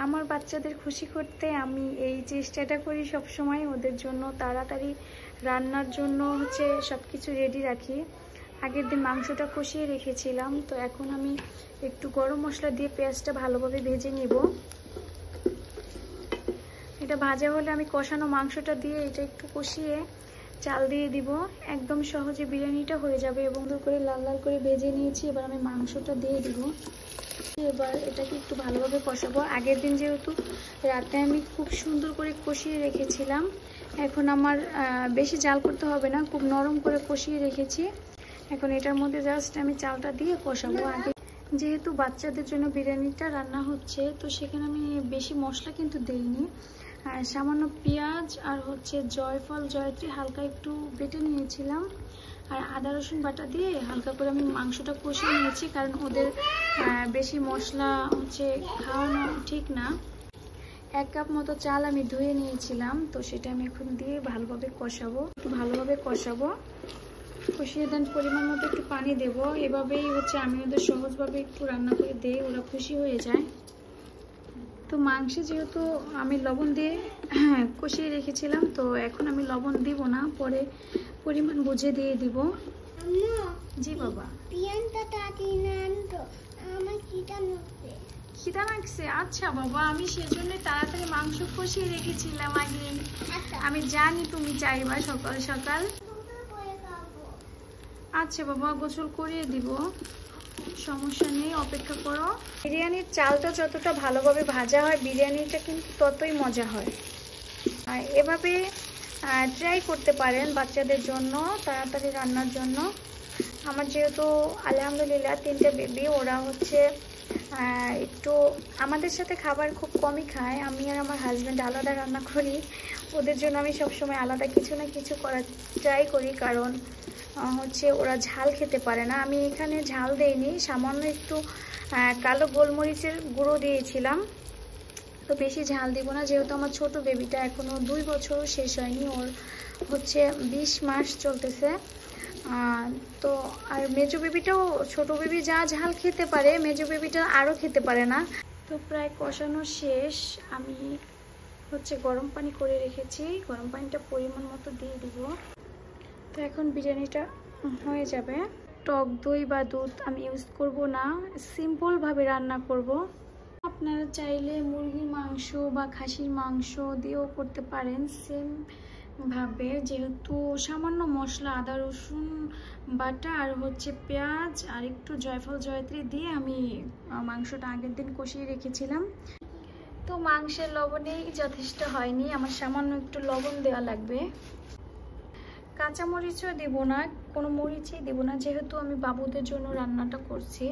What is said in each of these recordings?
আমার বাচ্চাদের খুশি করতে আমি এই চেষ্টাটা করি সব সময়, ওদের জন্য তাড়াতাড়ি রান্নার জন্য সবকিছু রেডি রাখি। আগের দিন মাংসটা কষিয়ে রেখেছিলাম, তো এখন আমি একটু গরম মশলা দিয়ে পেঁয়াজটা ভালোভাবে ভেজে নিব। এটা ভাজা হলে আমি কষানো মাংসটা দিয়ে এটা একটু কষিয়ে চাল দিয়ে দিব। একদম সহজে বিরিয়ানিটা হয়ে যাবে এবং করে লাল লাল করে ভেজে নিয়েছি। এবার আমি মাংসটা দিয়ে দিব। এবার এটাকে একটু ভালোভাবে কষাবো। আগের দিন যেহেতু রাতে আমি খুব সুন্দর করে কষিয়ে রেখেছিলাম, এখন আমার বেশি জাল করতে হবে না, খুব নরম করে কষিয়ে রেখেছি। এখন এটার মধ্যে জাস্ট আমি চালটা দিয়ে কষাবো। আগে যেহেতু বাচ্চাদের জন্য বিরিয়ানিটা রান্না হচ্ছে, তো সেখানে আমি বেশি মশলা কিন্তু দেইনি। আর সামান্য পেঁয়াজ আর জয়ফল জয়ত্রী হালকা একটু বেটে নিয়েছিলাম, আর আদা রসুন বাটা দিয়ে হালকা করে আমি মাংসটা কষিয়ে নিয়েছি, কারণ ওদের বেশি মশলা খাওয়ানো ঠিক না। 1 কাপ মতো চাল আমি ধুয়ে নিয়েছিলাম, তো সেটা আমি এখন দিয়ে ভালোভাবে কষাবো। একটু ভালোভাবে কষাবো, কষিয়ে দেন পরিমাণ মতো একটু পানি দেবো। এভাবেই আমি ওদের সহজভাবে একটু রান্না করে দেই, ওরা খুশি হয়ে যায়। তো মাংসে যেহেতু আমি লবণ দিয়ে কষিয়ে রেখেছিলাম, তো এখন আমি লবণ দিব না, পরে পরিমাণ বুঝে দিয়ে দিব। জি বাবা, খিদা লাগছে? আচ্ছা বাবা, আমি সেজন্য তাড়াতাড়ি মাংস কষিয়ে রেখেছিলাম আগে। আমি জানি তুমি চাইবা সকাল সকাল। আচ্ছা বাবা, গোসল করিয়ে দিব, সমস্যা নেই, অপেক্ষা করো। বিরিয়ানির চালটা যতটা ভালোভাবে ভাজা হয়, বিরিয়ানিটা কিন্তু ততই মজা হয়। আর এভাবে ট্রাই করতে পারেন বাচ্চাদের জন্য তাড়াতাড়ি রান্নার জন্য। আমার যেহেতু আলহামদুলিল্লাহ 3টে বেবি, ওরা একটু আমাদের সাথে খাবার খুব কমই খায়। আমি আর আমার হাজব্যান্ড আলাদা রান্না করি, ওদের জন্য আমি সবসময় আলাদা কিছু না কিছু করার ট্রাই করি, কারণ ওরা ঝাল খেতে পারে না। আমি এখানে ঝাল দেইনি, সামান্য একটু কালো গোলমরিচের গুঁড়ো দিয়েছিলাম, তো বেশি ঝাল দিব না। যেহেতু আমার ছোট বেবিটা এখনও 2 বছরও শেষ হয়নি, ওর 20 মাস চলতেছে। তো আর মেজো বেবিটাও, ছোট বেবি যা ঝাল খেতে পারে, মেজো বেবিটা আরও খেতে পারে না। তো প্রায় কষানো শেষ। আমি গরম পানি করে রেখেছি, গরম পানিটা পরিমাণ মতো দিয়ে দিব। তো এখন বিরিয়ানিটা হয়ে যাবে। টক দই বা দুধ আমি ইউজ করব না, সিম্পলভাবে রান্না করব। আপনারা চাইলে মুরগির মাংস বা খাসির মাংস দিয়েও করতে পারেন সেম ভাবে, যেহেতু সামান্য মশলা আদা রসুন বাটা আর পেঁয়াজ আর একটু জয়ফল জয়ত্রী দিয়ে আমি মাংসটা আগের দিন কষিয়ে রেখেছিলাম। তো মাংসের লবণেই যথেষ্ট হয়নি, আমার সামান্য একটু লবণ দেওয়া লাগবে। কাঁচা মরিচও দিব না, কোনো মরিচই দিব না, যেহেতু আমি বাবুদের জন্য রান্নাটা করছি।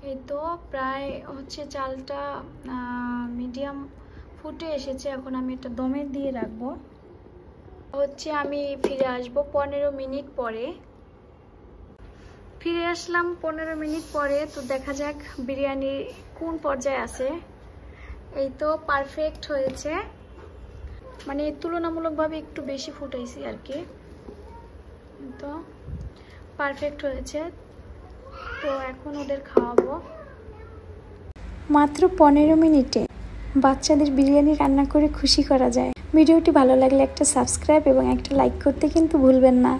এই তো প্রায় চালটা মিডিয়াম ফুটে এসেছে, এখন আমি এটা দমে দিয়ে রাখবো। আমি ফিরে আসবো 15 মিনিট পরে। ফিরে আসলাম 15 মিনিট পরে। তো দেখা যাক বিরিয়ানি কোন পর্যায়ে আছে। এই তো পারফেক্ট হয়েছে, মানে তুলনামূলকভাবে একটু বেশি ফুটাইছি আর কি। তো পারফেক্ট হয়েছে, তো এখন ওদের খাওয়াবো। মাত্র 15 মিনিটে বাচ্চাদের বিরিয়ানি রান্না করে খুশি করা যায়। ভিডিওটি ভালো লাগলে একটা সাবস্ক্রাইব এবং একটা লাইক করতে কিন্তু ভুলবেন না।